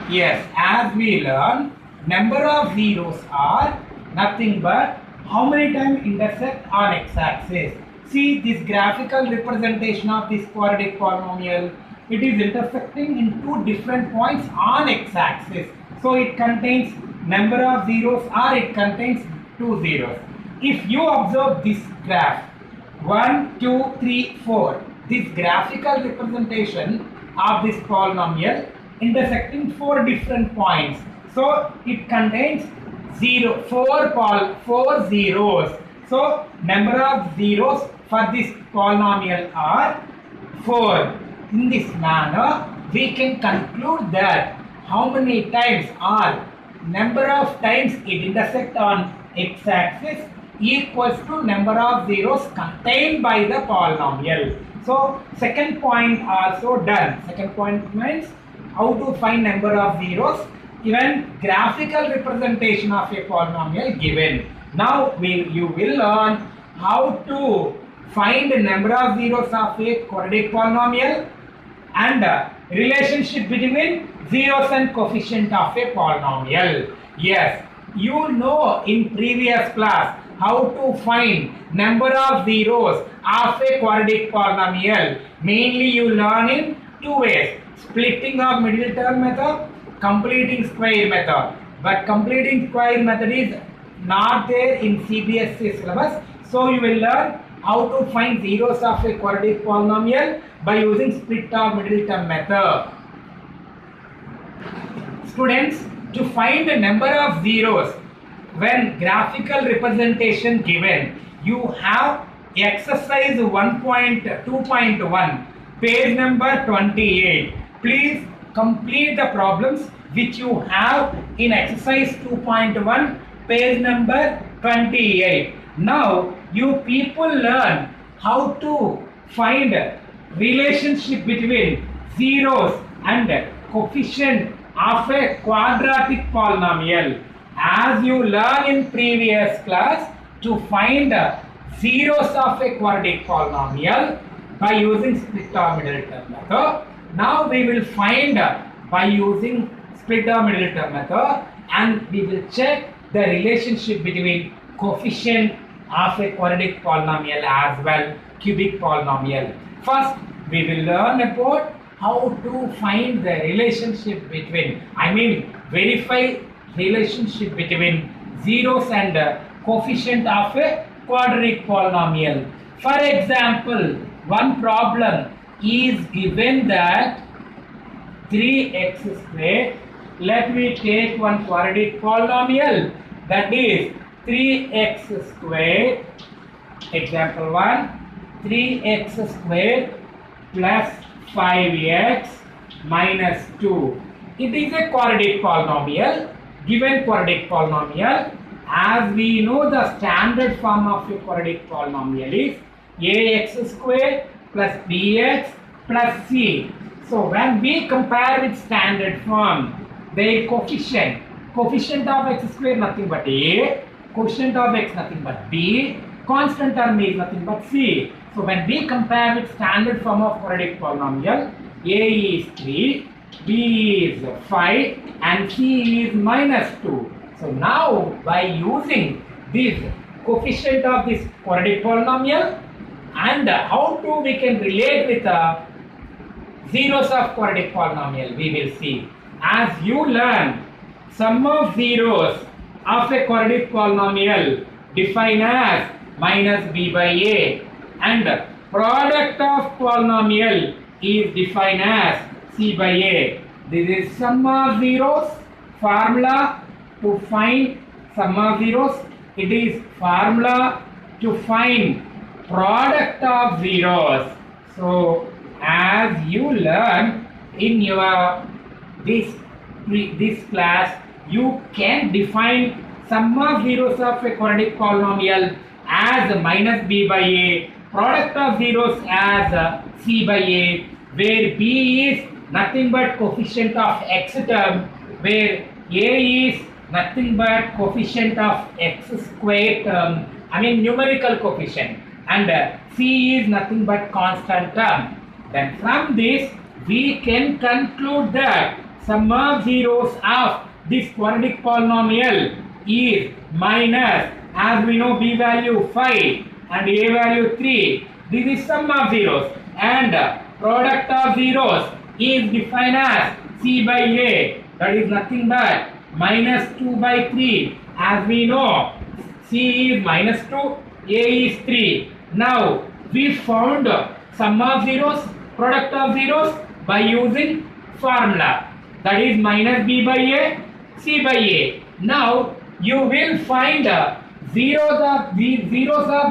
Yes, as we learn, number of zeros are nothing but how many times intersect on x-axis. See this graphical representation of this quadratic polynomial. It is intersecting in two different points on x-axis. So it contains number of zeros or it contains two zeros. If you observe this graph, 1, 2, 3, 4. This graphical representation of this polynomial intersecting four different points. So it contains four zeros. So number of zeros for this polynomial are 4. In this manner, we can conclude that how many times or number of times it intersects on x-axis equals to number of zeros contained by the polynomial. So second point also done. Second point means how to find number of zeros even graphical representation of a polynomial given. Now you will learn how to find the number of zeros of a quadratic polynomial and relationship between zeros and coefficient of a polynomial. Yes, you know in previous class how to find number of zeros of a quadratic polynomial. Mainly you learn in two ways: splitting of middle term method, completing square method. But completing square method is not there in CBSE syllabus. So you will learn how to find zeros of a quadratic polynomial by using split of middle term method. Students, to find the number of zeros when graphical representation given, you have exercise 1.2.1, page number 28. Please complete the problems which you have in exercise 2.1, page number 28. Now you people learn how to find relationship between zeros and coefficient of a quadratic polynomial. As you learn in previous class, to find zeros of a quadratic polynomial by using split of middle term method. Now we will find by using split of middle term method, and we will check the relationship between coefficient of a quadratic polynomial as well cubic polynomial. First we will learn about how to find the relationship between, verify relationship between zeros and coefficient of a quadratic polynomial. For example, one problem is given that 3x squared. Let me take one quadratic polynomial, that is 3x squared. Example 1, 3x squared plus 5x minus 2. It is a quadratic polynomial. Given quadratic polynomial, as we know, the standard form of a quadratic polynomial is ax squared plus bx plus c. So when we compare with standard form, their coefficient of x squared nothing but a, coefficient of x nothing but b, constant term is nothing but c. So when we compare with standard form of quadratic polynomial, a is 3, b is 5 and c is minus 2. So now by using this coefficient of this quadratic polynomial and how to we can relate with zeros of quadratic polynomial, we will see. As you learn, sum of zeros of a quadratic polynomial defined as minus b by a, and product of polynomial is defined as c by a. This is sum of zeros. Formula to find sum of zeros. It is formula to find product of zeros. So as you learn in your this class, you can define sum of zeros of a quadratic polynomial as minus b by a, product of zeros as c by a, where b is nothing but coefficient of x term, where a is nothing but coefficient of x squared term, numerical coefficient, and c is nothing but constant term. Then from this we can conclude that sum of zeros of this quadratic polynomial is minus, as we know, b value 5 and a value 3. This is sum of zeros, and product of zeros is defined as c by a, that is nothing but minus 2 by 3. As we know, c is minus 2, a is 3. Now we found sum of zeros, product of zeros by using formula, that is minus b by a, c by a. Now you will find zeros of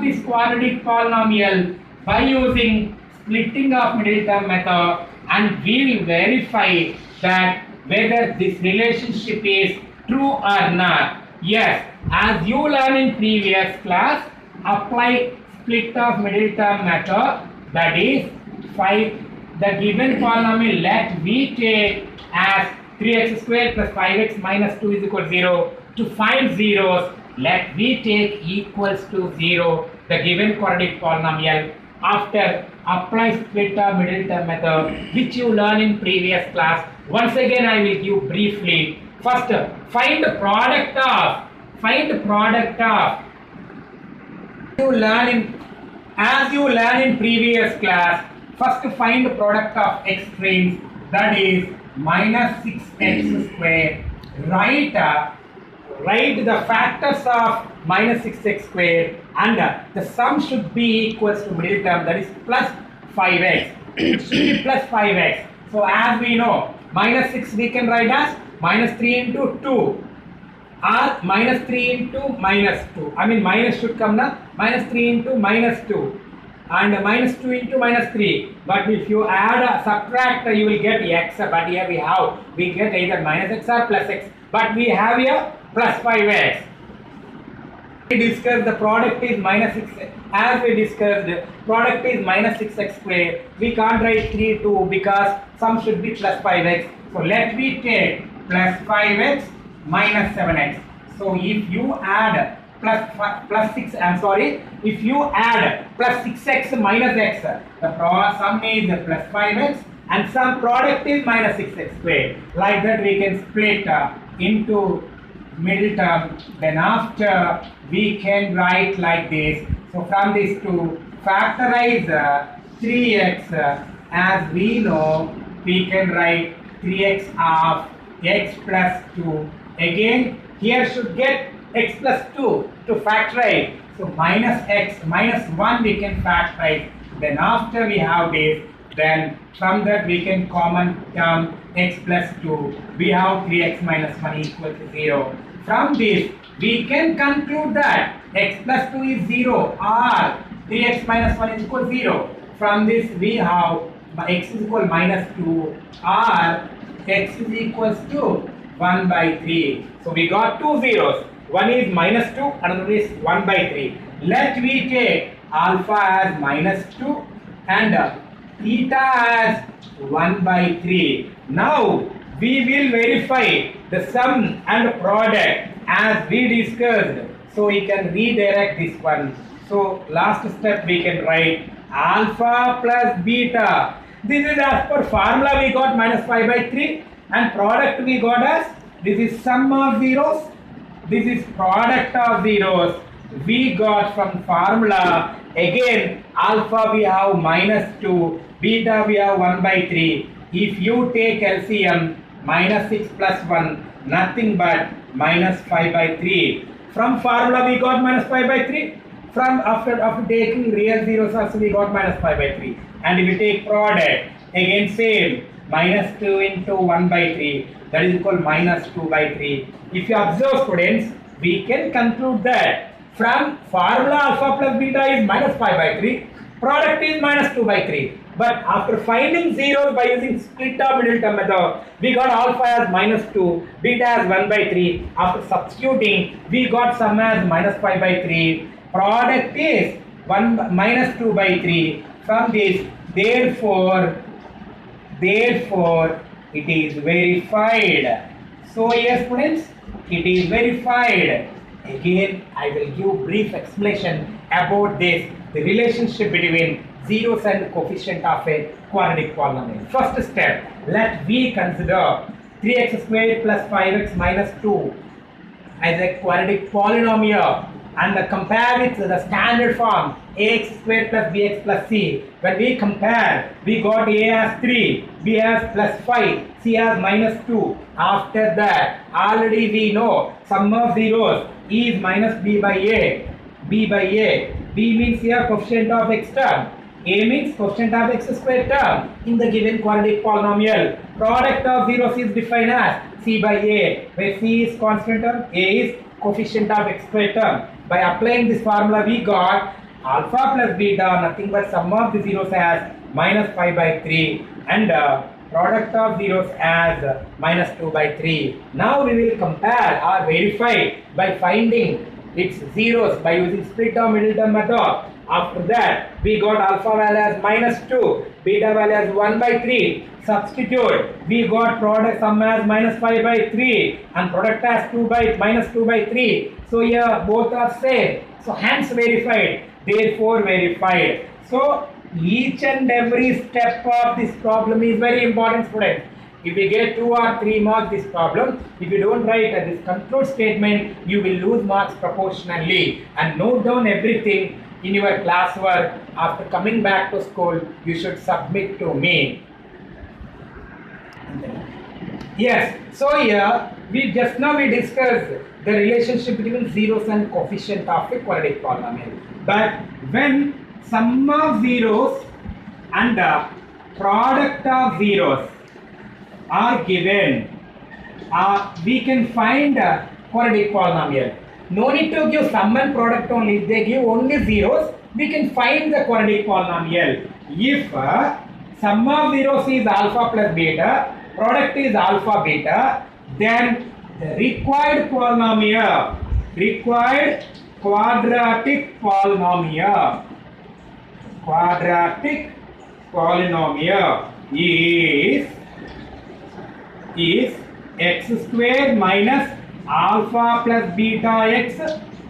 this quadratic polynomial by using splitting of middle term method, and we will verify that whether this relationship is true or not. Yes, as you learned in previous class, apply split of middle term method, that is 5. The given polynomial let v take as 3x squared plus 5x minus 2 is equal to 0. To find zeros, let v take equals to 0, the given quadratic polynomial, after apply split of middle term method which you learned in previous class. Once again I will give briefly. First, find the product of as you learn in previous class. First, find the product of extremes, that is minus 6x squared. Write the factors of minus 6x squared, and the sum should be equals to middle term, that is plus 5x. It should be plus 5x. So as we know, minus 6 we can write as minus 3 into 2, or minus 3 into minus 2. I mean minus should come now, minus 3 into minus 2, and minus 2 into minus 3. But if you add subtract, you will get x. But here we get either minus x or plus x. But we have here plus 5x. We discussed the product is minus 6. As we discussed, product is minus 6x squared. We can't write 3 2 because sum should be plus 5x. So let me take plus 5x minus 7x. So if you add if you add plus 6x minus x, the sum is plus 5x and some product is minus 6x squared. Like that we can split into middle term. Then after we can write like this. So from this to factorize 3x, as we know, we can write 3x of x plus 2. Again here should get x plus 2 to factorize. So minus x minus 1 we can factorize. Then after we have this, then from that we can common term x plus 2. We have 3x minus 1 equal to 0. From this we can conclude that x plus 2 is 0 or 3x minus 1 is equal to 0. From this we have x is equal minus 2 or x is equals to 1 by 3. So we got two zeros. One is minus 2, another is 1 by 3. Let me take alpha as minus 2 and theta as 1 by 3. Now we will verify the sum and product as we discussed. So we can redirect this one. So last step we can write alpha plus beta. This is as per formula we got minus 5 by 3, and product we got as, this is sum of zeros, this is product of zeros we got from formula. Again alpha we have minus 2, beta we have 1 by 3. If you take LCM, minus 6 plus 1 nothing but minus 5 by 3. From formula we got minus 5 by 3. From after taking real zeros also we got minus 5 by 3. And if we take product, again same, minus 2 into 1 by 3, that is equal minus 2 by 3. If you observe students, we can conclude that from formula alpha plus beta is minus 5 by 3, product is minus 2 by 3. But after finding zeros by using split of middle term method, we got alpha as minus 2, beta as 1 by 3. After substituting, we got sum as minus 5 by 3. Product is minus 2 by 3. From this, therefore it is verified. So yes students, it is verified. Again I will give brief explanation about this, the relationship between zeros and coefficient of a quadratic polynomial. First step, let V consider 3x squared plus 5x minus 2 as a quadratic polynomial, and compare with the standard form ax squared plus bx plus c. When we compare, we got a as 3, b as plus 5, c as minus 2. After that, already we know sum of zeros is minus b by a. B means here coefficient of x term, a means coefficient of x squared term in the given quadratic polynomial. Product of zeros is defined as c by a, where c is constant term, a is coefficient of x squared term. By applying this formula, we got alpha plus beta, nothing but sum of the zeros as minus 5 by 3, and product of zeros as minus 2 by 3. Now we will compare or verify by finding its zeros by using split term middle term method. After that, we got alpha value as minus 2, beta value as 1 by 3. Substitute, we got product sum as minus 5 by 3 and product as minus 2 by 3. So here both are same. So hence verified, therefore verified. So each and every step of this problem is very important, students. If you get 2 or 3 marks this problem, if you don't write this conclude statement, you will lose marks proportionally. And note down everything in your classwork. After coming back to school, you should submit to me. Yes, so here we discussed the relationship between zeros and coefficient of a quadratic polynomial. But when sum of zeros and product of zeros are given, we can find a quadratic polynomial. No need to give sum and product only. If they give only zeros, we can find the quadratic polynomial. If sum of zeros is alpha plus beta, product is alpha beta, then the required quadratic polynomial is x squared minus alpha plus beta x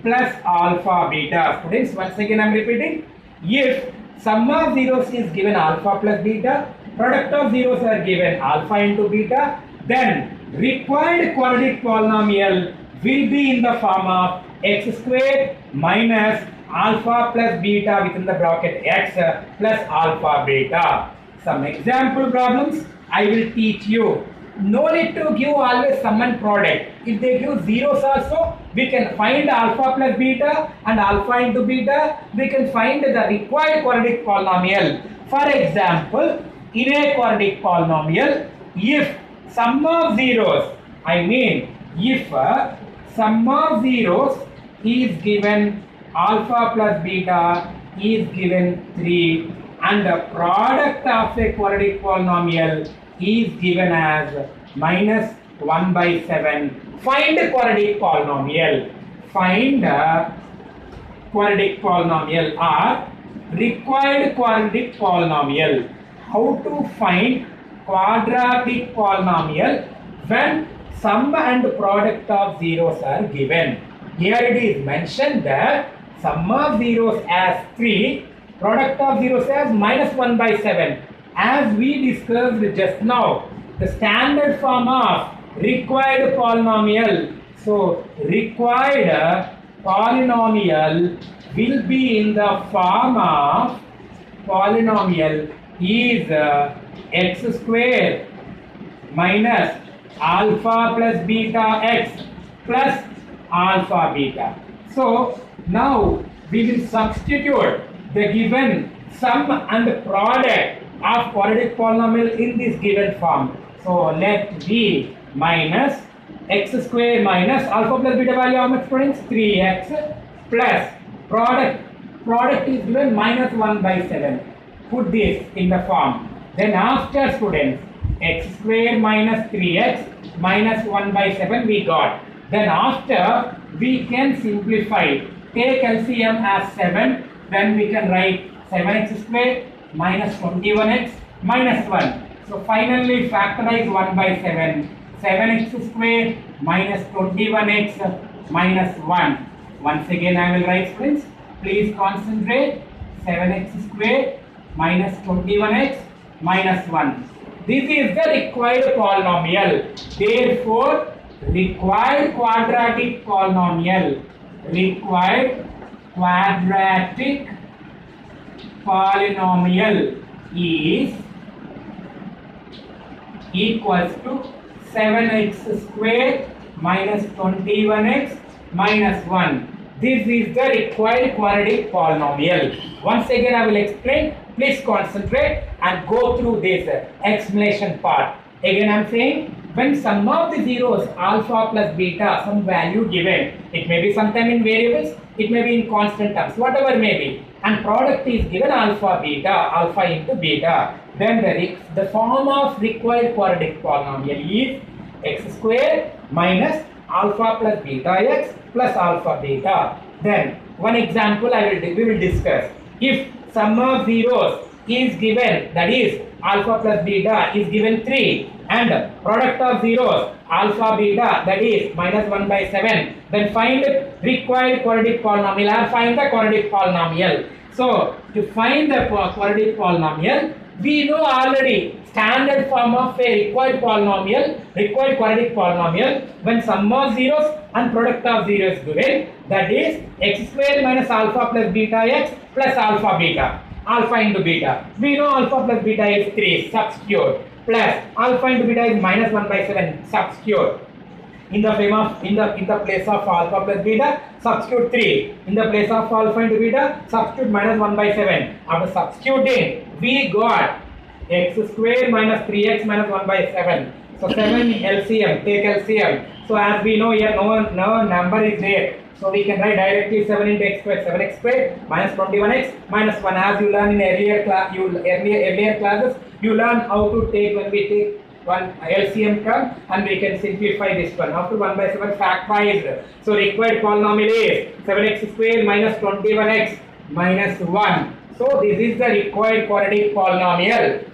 plus alpha beta. Students, once again I am repeating. If sum of zeros is given alpha plus beta, product of zeros are given alpha into beta, then required quadratic polynomial will be in the form of x squared minus alpha plus beta within the bracket x plus alpha beta. Some example problems I will teach you. No need to give always sum and product. If they give zeros also, we can find alpha plus beta and alpha into beta. We can find the required quadratic polynomial. For example, in a quadratic polynomial, if sum of zeros, if sum of zeros is given alpha plus beta is given 3 and the product of a quadratic polynomial is given as minus 1 by 7. Find a quadratic polynomial. Find a quadratic polynomial or required quadratic polynomial. How to find quadratic polynomial when sum and product of zeros are given? Here it is mentioned that sum of zeros as 3, product of zeros as minus 1 by 7. As we discussed just now, the standard form of required polynomial. So required polynomial will be in the form of polynomial is x squared minus alpha plus beta x plus alpha beta. So now we will substitute the given sum and product of quadratic polynomial in this given form. So let v minus x square minus alpha plus beta value how much, friends? 3x plus product is given minus 1 by 7. Put this in the form. Then after, students, x square minus 3x minus 1 by 7 we got. Then after we can simplify. Take LCM as 7. Then we can write 7x square minus 21x minus 1. So finally factorize 1 by 7. 7x square minus 21x minus 1. Once again I will write, friends. Please concentrate. 7x square minus 21x minus 1. This is the required polynomial. Therefore, required quadratic polynomial. Required quadratic polynomial is equals to 7x square minus 21x minus 1. This is the required quadratic polynomial. Once again I will explain. Please concentrate and go through this explanation part. Again I am saying, when sum of the zeros alpha plus beta, some value given, it may be sometime in variables, it may be in constant terms, whatever may be, and product is given alpha beta, alpha into beta, then the form of required quadratic polynomial is x square minus alpha plus beta x plus alpha beta. Then one example we will discuss. If sum of zeros is given, that is alpha plus beta is given 3, and product of zeros alpha beta, that is minus 1 by 7, then find required quadratic polynomial or find the quadratic polynomial. So to find the quadratic polynomial, we know already standard form of a required quadratic polynomial, when sum of zeros and product of zeros is given, that is x square minus alpha plus beta x plus alpha beta, alpha into beta. We know alpha plus beta is 3, substitute, plus alpha into beta is minus 1 by 7, substitute. In the place of alpha plus beta, substitute 3. In the place of alpha into beta, substitute minus 1 by 7. After substituting, we got x square minus 3x minus 1 by 7. So 7 LCM, take LCM. So as we know here, no number is there. So we can write directly 7 into x squared, 7x squared minus 21x minus 1. As you learn in earlier classes, you learn how to take when we take one LCM term, and we can simplify this one. After 1 by 7 factorized. So required polynomial is 7x squared minus 21x minus 1. So this is the required quadratic polynomial.